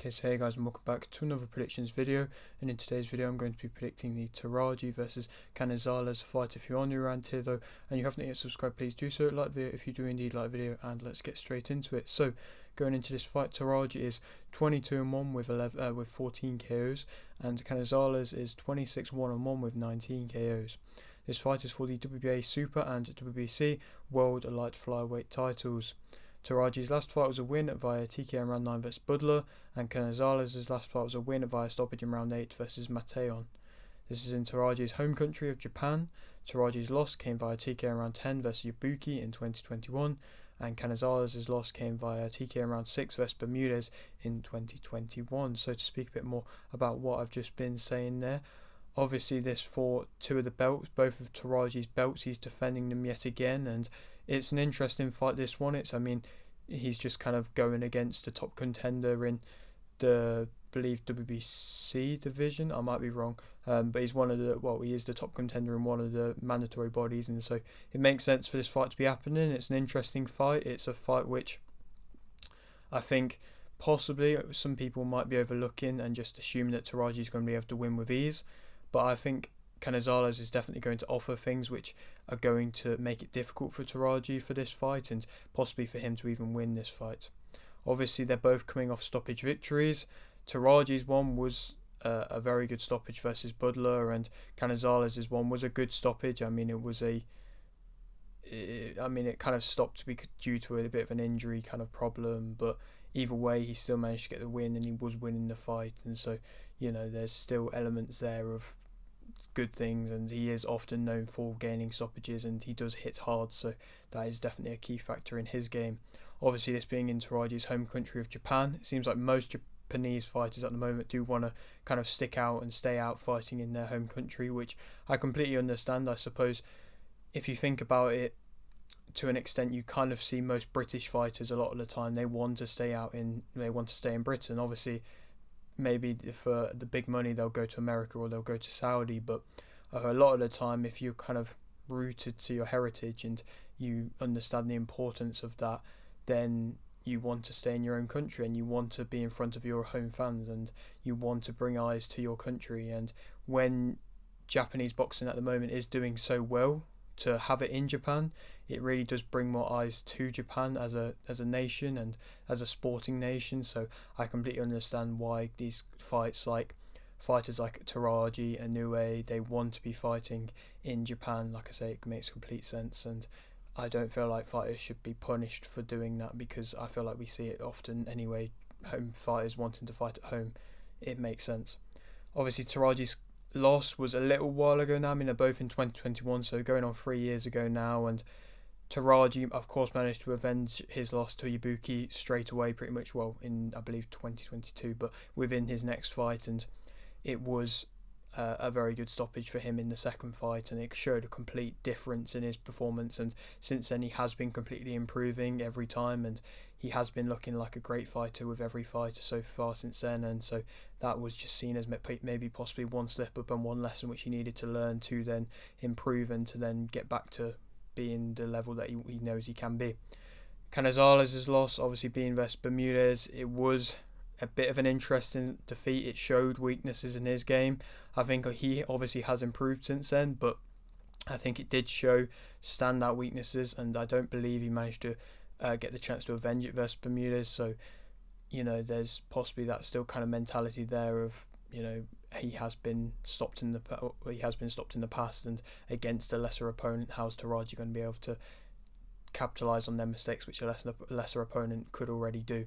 Okay, so hey guys, and welcome back to another predictions video. And in today's video I'm going to be predicting the Teraji versus Canizales fight. If you are new around here though and you haven't yet subscribed, please do so. Like the video if you do indeed like the video, and let's get straight into it. So going into this fight, Teraji is 22-1 with 14 KOs, and Canizales is 26-1 with 19 KOs. This fight is for the WBA Super and WBC World Light Flyweight titles. Teraji's last fight was a win via TKO in round 9 versus Budler, and Canizales' last fight was a win via stoppage in round 8 versus Mateon. This is in Teraji's home country of Japan. Teraji's loss came via TKO in round 10 versus Yabuki in 2021, and Canizales' loss came via TKO in round 6 versus Bermudez in 2021. So to speak a bit more about what I've just been saying there, obviously this for two of the belts, both of Teraji's belts, he's defending them yet again, and it's an interesting fight, this one. He's just kind of going against the top contender in the, believe, WBC division. I might be wrong, but he's he is the top contender in one of the mandatory bodies, and so it makes sense for this fight to be happening. It's an interesting fight. It's a fight which I think possibly some people might be overlooking and just assuming that Teraji is going to be able to win with ease, but I think Canizales is definitely going to offer things which are going to make it difficult for Teraji for this fight, and possibly for him to even win this fight. Obviously they're both coming off stoppage victories. Teraji's one was a very good stoppage versus Budler, and Canizales' one was a good stoppage. It kind of stopped due to a bit of an injury kind of problem, but either way he still managed to get the win, and he was winning the fight, and so there's still elements there of good things, and he is often known for gaining stoppages, and he does hit hard, so that is definitely a key factor in his game. Obviously this being in Teraji's home country of Japan, it seems like most Japanese fighters at the moment do want to kind of stick out and stay out fighting in their home country, which I completely understand. I suppose if you think about it to an extent, you kind of see most British fighters a lot of the time, they want to stay in Britain. Obviously maybe for the big money they'll go to America or they'll go to Saudi, but a lot of the time if you're kind of rooted to your heritage and you understand the importance of that, then you want to stay in your own country, and you want to be in front of your home fans, and you want to bring eyes to your country. And when Japanese boxing at the moment is doing so well, to have it in Japan, it really does bring more eyes to Japan as a nation and as a sporting nation. So I completely understand why these fighters like Teraji, Inoue, they want to be fighting in Japan. Like I say, it makes complete sense, and I don't feel like fighters should be punished for doing that, because I feel like we see it often anyway, home fighters wanting to fight at home. It makes sense. Obviously Teraji's loss was a little while ago now. They're both in 2021, so going on 3 years ago now, and Teraji of course managed to avenge his loss to Yabuki straight away, pretty much, in I believe 2022, but within his next fight, and it was a very good stoppage for him in the second fight, and it showed a complete difference in his performance, and since then he has been completely improving every time, and he has been looking like a great fighter with every fighter so far since then. And so that was just seen as maybe possibly one slip up and one lesson which he needed to learn to then improve and to then get back to being the level that he knows he can be. Canizales' loss, obviously being versus Bermudez, it was a bit of an interesting defeat. It showed weaknesses in his game. I think he obviously has improved since then, but I think it did show standout weaknesses, and I don't believe he managed to get the chance to avenge it versus Bermudez. So there's possibly that still kind of mentality there of he has been stopped in the past, and against a lesser opponent, how's Teraji going to be able to capitalise on their mistakes, which a lesser opponent could already do.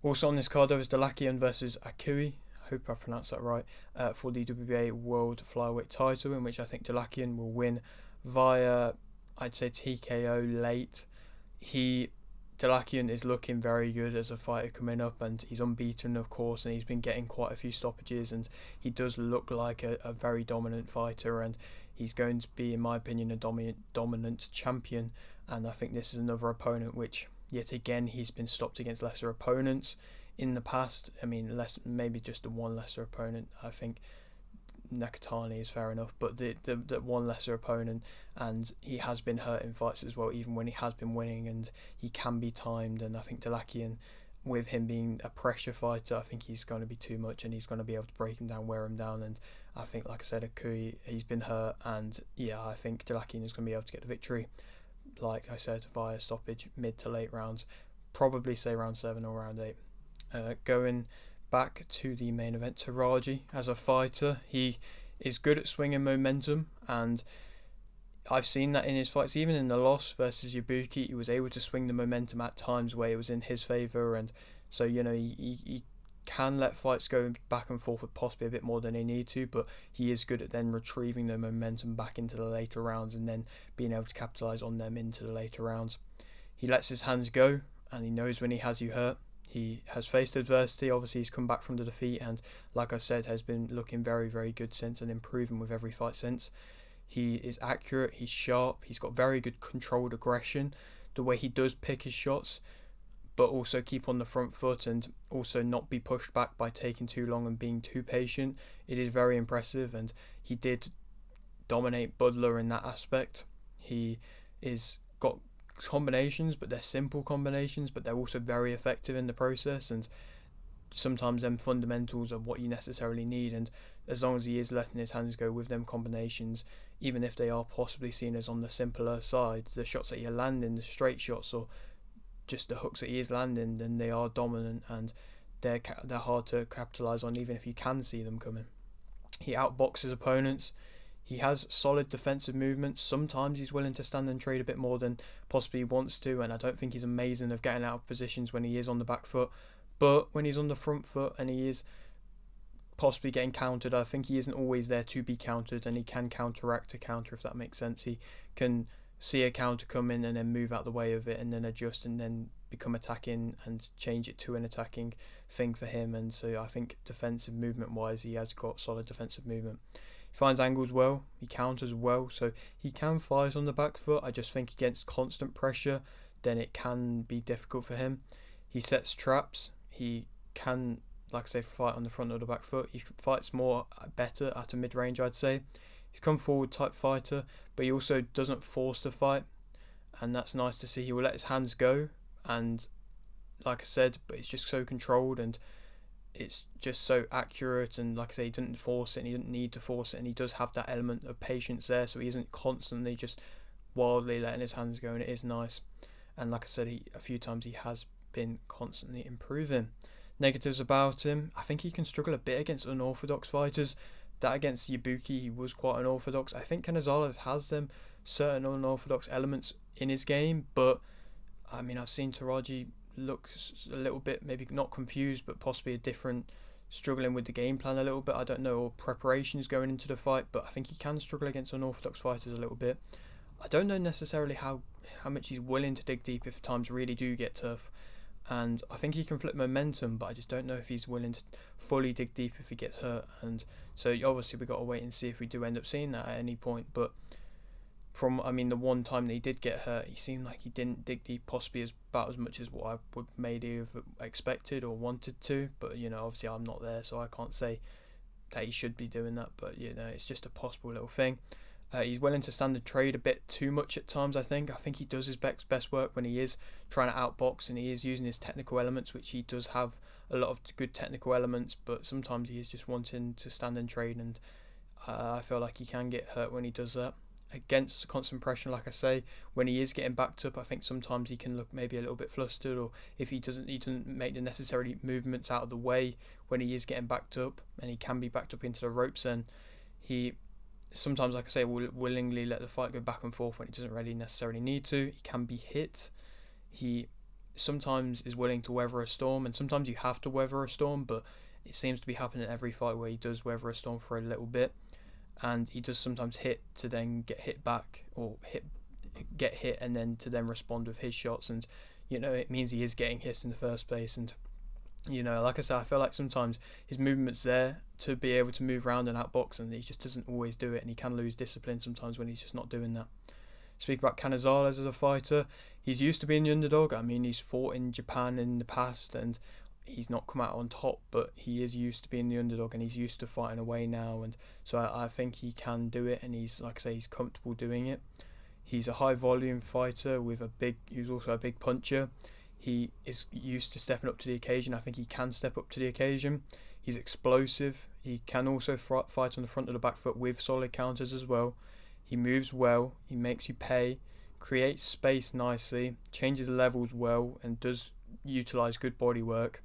Also on this card there was Dalakian versus Akui, I hope I pronounced that right, for the WBA World Flyweight title, in which I think Dalakian will win via, I'd say, TKO late. Dalakian is looking very good as a fighter coming up, and he's unbeaten of course, and he's been getting quite a few stoppages, and he does look like a very dominant fighter, and he's going to be, in my opinion, a dominant champion. And I think this is another opponent which, yet again, he's been stopped against lesser opponents in the past. Maybe just the one lesser opponent. I think Nakatani is fair enough, but the one lesser opponent, and he has been hurt in fights as well, even when he has been winning, and he can be timed. And I think Dalakian with him being a pressure fighter, I think he's going to be too much, and he's going to be able to break him down, wear him down. And I think, like I said, Akui, he's been hurt, and yeah, I think Delakian is going to be able to get the victory, like I said, via stoppage, mid to late rounds, probably say round 7 or round 8. Going back to the main event, Teraji, as a fighter, he is good at swinging momentum, and I've seen that in his fights. Even in the loss versus Ibuki, he was able to swing the momentum at times where it was in his favour, and so, you know, he can let fights go back and forth with possibly a bit more than they need to, but he is good at then retrieving the momentum back into the later rounds and then being able to capitalise on them into the later rounds. He lets his hands go, and he knows when he has you hurt. He has faced adversity. Obviously, he's come back from the defeat, and like I said, has been looking very, very good since, and improving with every fight since. He is accurate, he's sharp, he's got very good controlled aggression, the way he does pick his shots, but also keep on the front foot and also not be pushed back by taking too long and being too patient. It is very impressive, and he did dominate Budler in that aspect. He is got combinations, but they're simple combinations, but they're also very effective in the process, and sometimes them fundamentals are what you necessarily need. And as long as he is letting his hands go with them combinations, even if they are possibly seen as on the simpler side, the shots that you're landing, the straight shots or just the hooks that he is landing, then they are dominant, and they're hard to capitalise on even if you can see them coming. He outboxes opponents. He has solid defensive movements. Sometimes he's willing to stand and trade a bit more than possibly he wants to, and I don't think he's amazing of getting out of positions when he is on the back foot. But when he's on the front foot and he is possibly getting countered, I think he isn't always there to be countered, and he can counteract a counter, if that makes sense. He can see a counter come in and then move out the way of it and then adjust and then become attacking and change it to an attacking thing for him. And so I think defensive movement wise, he has got solid defensive movement. He finds angles well, he counters well, so he can fight on the back foot. I just think against constant pressure, then it can be difficult for him. He sets traps. He can, like I say, fight on the front or the back foot. He fights more better at a mid-range, I'd say. He's come forward type fighter, but he also doesn't force the fight, and that's nice to see. He will let his hands go, and like I said, but it's just so controlled, and it's just so accurate, and like I say, he didn't force it, and he didn't need to force it, and he does have that element of patience there, so he isn't constantly just wildly letting his hands go, and it is nice. And like I said, a few times he has been constantly improving. Negatives about him, I think he can struggle a bit against unorthodox fighters. That against Ibuki, he was quite unorthodox. I think Canizales has them certain unorthodox elements in his game, but I mean, I've seen Teraji look a little bit, maybe not confused, but possibly struggling with the game plan a little bit. I don't know, or preparations going into the fight, but I think he can struggle against unorthodox fighters a little bit. I don't know necessarily how much he's willing to dig deep if times really do get tough. And I think he can flip momentum, but I just don't know if he's willing to fully dig deep if he gets hurt. And so obviously we've got to wait and see if we do end up seeing that at any point. But the one time that he did get hurt, he seemed like he didn't dig deep possibly about as much as what I would maybe have expected or wanted to. But, you know, obviously I'm not there, so I can't say that he should be doing that. But, you know, it's just a possible little thing. He's willing to stand and trade a bit too much at times, I think. I think he does his best work when he is trying to outbox and he is using his technical elements, which he does have a lot of good technical elements, but sometimes he is just wanting to stand and trade, and I feel like he can get hurt when he does that. Against constant pressure, like I say, when he is getting backed up, I think sometimes he can look maybe a little bit flustered, or if he doesn't make the necessary movements out of the way when he is getting backed up, and he can be backed up into the ropes, then he sometimes, like I say, will willingly let the fight go back and forth when he doesn't really necessarily need to. He can be hit. He sometimes is willing to weather a storm, and sometimes you have to weather a storm, but it seems to be happening in every fight where he does weather a storm for a little bit, and he does sometimes hit to then get hit back, or get hit and then to then respond with his shots, and you know, it means he is getting hit in the first place. And you know, like I said, I feel like sometimes his movement's there to be able to move around and outbox, and he just doesn't always do it, and he can lose discipline sometimes when he's just not doing that. Speak about Canizales as a fighter, he's used to being the underdog. I mean, he's fought in Japan in the past, and he's not come out on top, but he is used to being the underdog, and he's used to fighting away now, and so I think he can do it, and he's, like I say, he's comfortable doing it. He's a high volume fighter with he's also a big puncher. He is used to stepping up to the occasion. I think he can step up to the occasion. He's explosive. He can also fight on the front of the back foot with solid counters as well. He moves well. He makes you pay, creates space nicely, changes levels well, and does utilise good body work,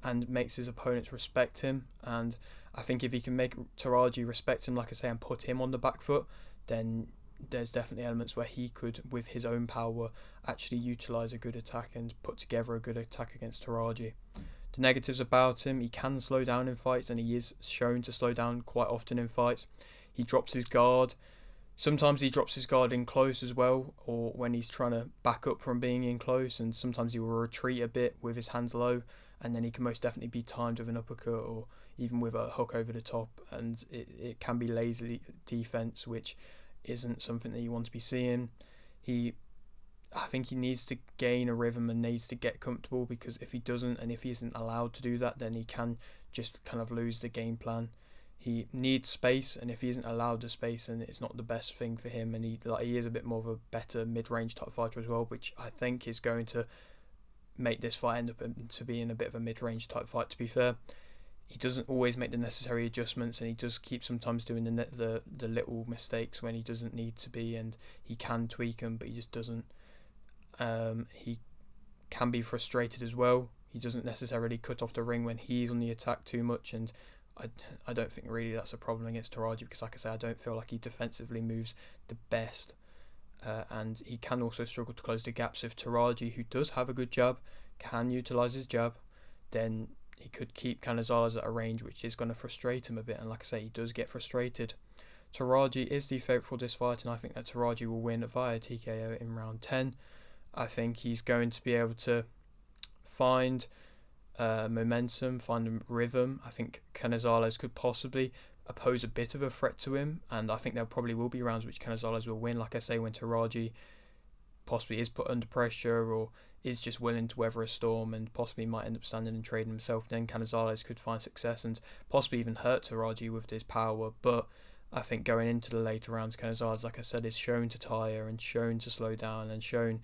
and makes his opponents respect him. And I think if he can make Teraji respect him, like I say, and put him on the back foot, then there's definitely elements where he could, with his own power, actually utilise a good attack and put together a good attack against Teraji. The negatives about him: he can slow down in fights, and he is shown to slow down quite often in fights. He drops his guard. Sometimes he drops his guard in close as well, or when he's trying to back up from being in close, and sometimes he will retreat a bit with his hands low, and then he can most definitely be timed with an uppercut or even with a hook over the top, and it can be lazy defense, which isn't something that you want to be seeing. I think he needs to gain a rhythm and needs to get comfortable, because if he doesn't, and if he isn't allowed to do that, then he can just kind of lose the game plan. He needs space, and if he isn't allowed the space, then it's not the best thing for him. And he is a bit more of a better mid-range type fighter as well, which I think is going to make this fight end up to being a bit of a mid-range type fight, to be fair. He doesn't always make the necessary adjustments, and he does keep sometimes doing the little mistakes when he doesn't need to be, and he can tweak them, but he just doesn't. He can be frustrated as well. He doesn't necessarily cut off the ring when he's on the attack too much, and I don't think really that's a problem against Teraji, because like I say, I don't feel like he defensively moves the best, and he can also struggle to close the gaps. If Teraji, who does have a good jab, can utilise his jab, then he could keep Canizales at a range which is going to frustrate him a bit, and like I say, he does get frustrated. Teraji is the favourite for this fight, and I think that Teraji will win via TKO in round 10. I think he's going to be able to find momentum, find a rhythm. I think Canizales could possibly pose a bit of a threat to him, and I think there probably will be rounds which Canizales will win. Like I say, when Teraji possibly is put under pressure or is just willing to weather a storm and possibly might end up standing and trading himself, then Canizales could find success and possibly even hurt Teraji with his power. But I think going into the later rounds, Canizales, like I said, is shown to tire and shown to slow down and shown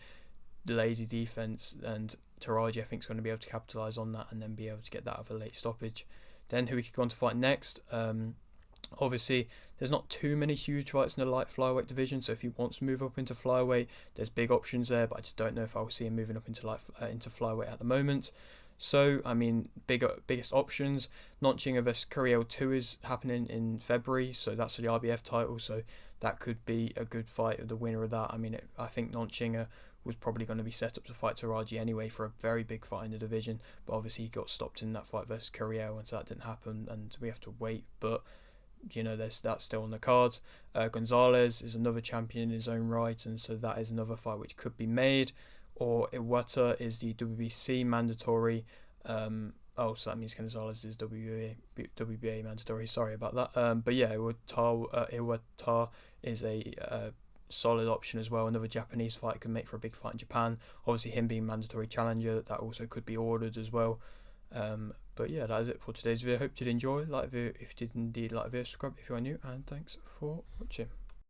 the lazy defense, and Teraji I think is going to be able to capitalise on that and then be able to get that of a late stoppage. Then who we could go on to fight next? Obviously, there's not too many huge fights in the light flyweight division, so if he wants to move up into flyweight, there's big options there, but I just don't know if I'll see him moving up into into flyweight at the moment. So, I mean, biggest options: Notchinga vs Curiel 2 is happening in February, so that's for the RBF title, so that could be a good fight of the winner of that. I mean, I think Notchinga was probably going to be set up to fight Teraji anyway for a very big fight in the division, but obviously he got stopped in that fight versus Curiel, and so that didn't happen, and we have to wait, but you know, that's still on the cards. Gonzalez is another champion in his own right, and so that is another fight which could be made. Or Iwata is the WBC mandatory. So that means Canizales is WBA mandatory. Sorry about that. But yeah, Iwata is a solid option as well. Another Japanese fight could make for a big fight in Japan. Obviously, him being mandatory challenger, that also could be ordered as well. But yeah, that is it for today's video. Hope you did enjoy. Like the video if you did indeed like the video, subscribe if you are new, and thanks for watching.